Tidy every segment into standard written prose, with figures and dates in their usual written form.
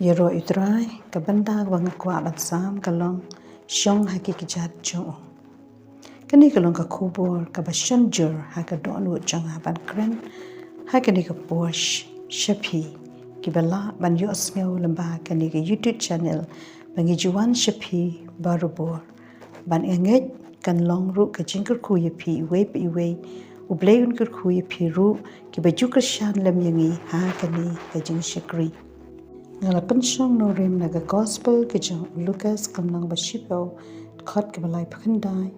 Yero utrai kabanda wang kwa batsam kalong Shong haki kjat jong. Kani kalong ka kubur ka bashanjur haka don wo jang ban kren hakani ka posh shapi kibala ban yo asngau lamba kani ka YouTube channel bangi juan shapi barubor ban enget kan long ru ka jingker ku yapi we ubleun ker ku yapi ru ki bajukar shan lam yangi hakani ka jing shakri ngalapan Shong no rim naga gospel ke jong Lucas kamnang bashipo khot ke balai phandai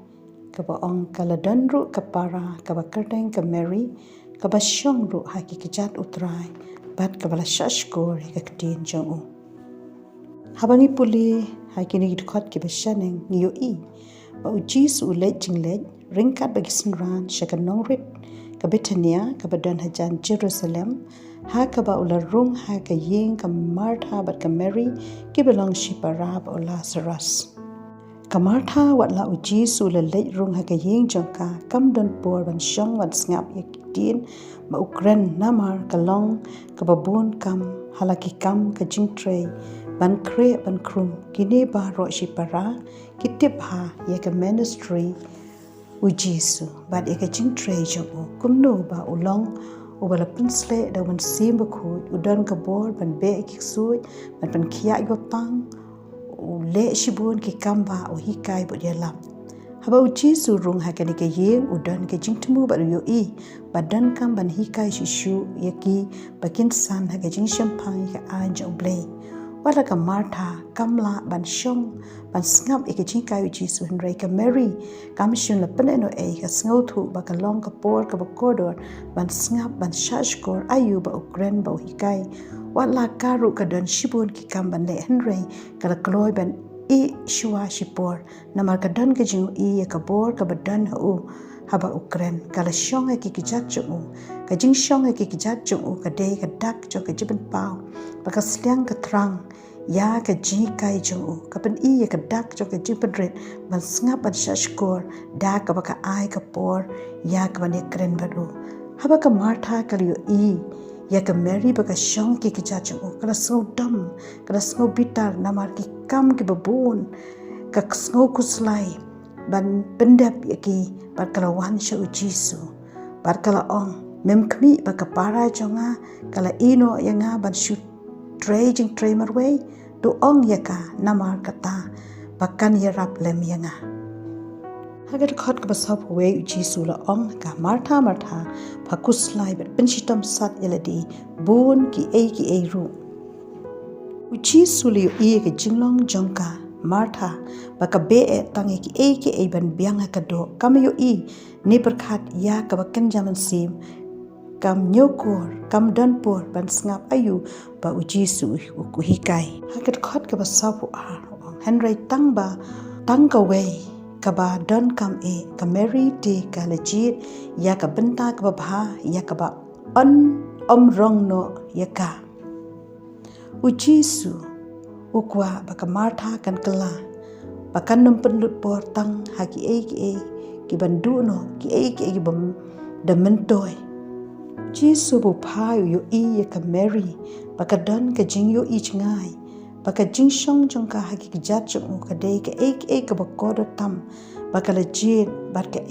ka ba ong kala danru ka para ka ba kerteng ka Mary ka ba Shong ru haki kjat utrai bat ka bala shashkor ka ktin jong habangi puli haki ni khot ke ba shaneng ngiyo I ba ujis u le jingle ringkat bagi sinran shakanong rit ka Betania ka ba dan hajan Jerusalem ha ka ba ula rung ha ka ying ka Martha bat ka Mary ki belong shipara ba Lazarus ka Martha wat la uji su la le rung ha ka ying jong ka kam don por ban Shong wat ngap yak tin ma ukren namar ka long ka ba bun kam halaki kam ka jing tre ban kre ban krum kini ba ro shipara kitip ha yak ministry uji su bat yak jing tre jong kumno ba ulong ubala pinsle da wan simba khu udan ka bor ban be ki suit ban pan khia yo pang u le shibun ki kamba o hikai bo dia lam haba uchi su rung ha ka ni ke ye udan ke jingtmu ba yo I badan kam ban hikai shishu yaki bakin san ha ke jing shampang ka anja ble wala ka Martha kamla ban Shong ban ngap e ke jing kai uchi su henry ka Mary kam shun la paneno e ka sngo thu ba ka long ka por ka ba kodor ban ngap ban shashkor ayu ba ukren ba hikai wala karu ka dan shibun ki kam ban le henry ka kloi ban I shua shipor namar ka dan ka jing I ka bor ka ba dan hu haba ukren kala Shong ki kjat jong ka jing Shong ki kjat jong ka de ka dak jo ka jiben pau ba ka slyang ka trang ya ka ji kai jong ka pen I ka dak jo ka jiben red ban ngap ban shashkor da ka ba ka ai ka por ya ka ban kren ba ru haba ka Martha ka yo I ya ka Mary ba ka Shong ki kjat jong kala so dam kala so bitar namar ki kam ki babun ka sngo kuslai ban pendap yaki bar kala wan sha ujisu bar kala ong mem kmi ba ka para jonga kala ino yanga ban shoot traging tramer way do ong yaka namar kata bakan yarap lem yanga hagar khot ka basap way ujisu la ong ka Martha phakuslai bar penshitam sat eladi bun ki e ru ujisu li I ka jinglong jongka Martha baka be tangi ki e ban bianga ka do kam yo I ni perkhat ya ka bakan jaman sim kam nyokor kam danpor ban ngap ayu ba uji su ku hikai hakat khot ka basapu a henry tang ka we ka ba don kam e ka Mary te ka legit ya ka benta ka ba ya ka ba rong no ya ka uji su ukwa baka Martha kan kala bakan numpen lut por tang haki e ki bandu no ki bam da mentoi Jisu bu phai yo I ka Mary baka don ka jing yo I ngai baka jing Shong jong ka haki kjat jong ka de ka e ka ba ko da tam baka la jin baka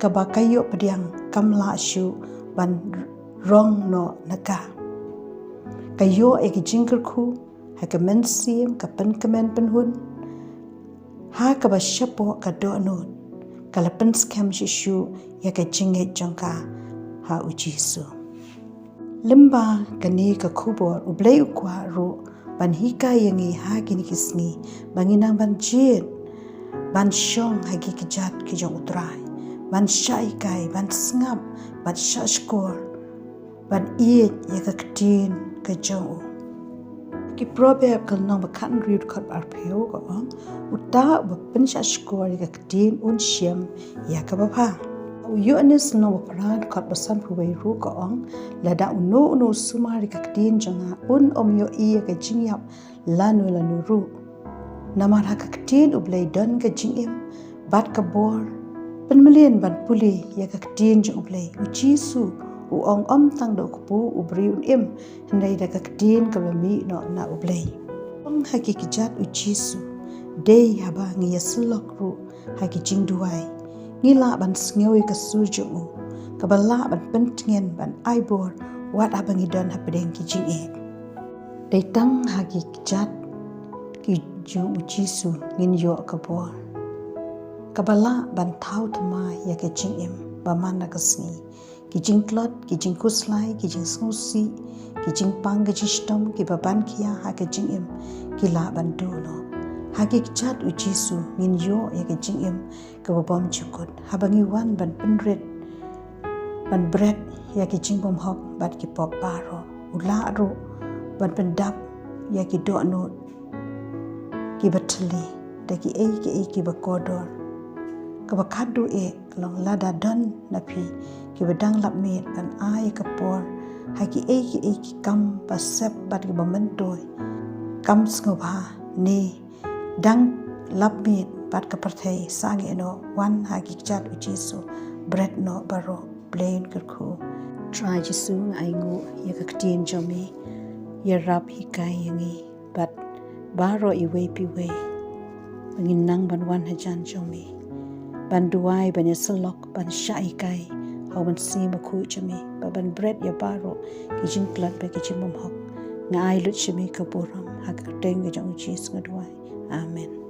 ka ba kayo padiang kamla shu ban rong no naka kayo e ki jingker khu ha ka men sim ka pen kamen pen hun ha ka ba shapo ka do no kala pen scam shishu ya ka jinge jongka ha ujisu limba kani ka khubor ublei ukwa ro ban hika yangi ha kini kisni banginang ban jin ban Shong ha ki kjat ki jong utrai ban shai kai ban ngap ban shashkor ban ya ka ktin ka jong ki proverb kal nong ba kan riut khat ar pheo ko uta ba pensha skor ga ktin un shem ya ka ba pha u anis no ba pran khat ba san phu wei ru ko la da no sumar ga ktin janga un yo I ga jingyap lanu ru namar ha ka ktin ublei don ga jingim bat ka bor pen million ban puli ya ka ktin jong ublei u jisu u ong tang do kupu u bri un im hendai da ka tin ka mi no na u blei ong haki kjat u jisu dei haba ngi yaslok ru haki jing duai ngila ban sngewi ka suju ka bala ban pentingen ban aibor wat abangi don hapedeng ki jing e dei tang haki kjat ki ju u jisu ngin yo ka bor kabala ban thau thama ya ke jing im ba Manna kasni ki jing klot ki jing kuslai ki jing snusi ki jing pang ki jistom ki baban kia ha ke jing im ki la ban do no ha ki kjat u jisu ngin yo ya ke jing im ka bom chukut ha bangi wan ban penret ban bread ya ki jing bom hok bat ki pop baro ula ro ban pendap ya ki do no ki batli da ki bakodor kabakadu long lada don napi ki badang lap met ban ai kapor haki ki kam pasep bat ki bamentoi kam skobha ne dang lap met bat ka parthai sangi no wan haki kjat u jisu bread no baro plain kerku try jisu ai ngu ya ka tin jomi ya rap hikai yangi bat baro I we pi we ngin nang ban wan hajan jomi ban duai ban yasalok ban shai kai hau ban si makhu chami ba ban bread ya baro ki jing klat ba ki chimom hok ngai lut chami ka puram hak teng ga jong chis nga duai amen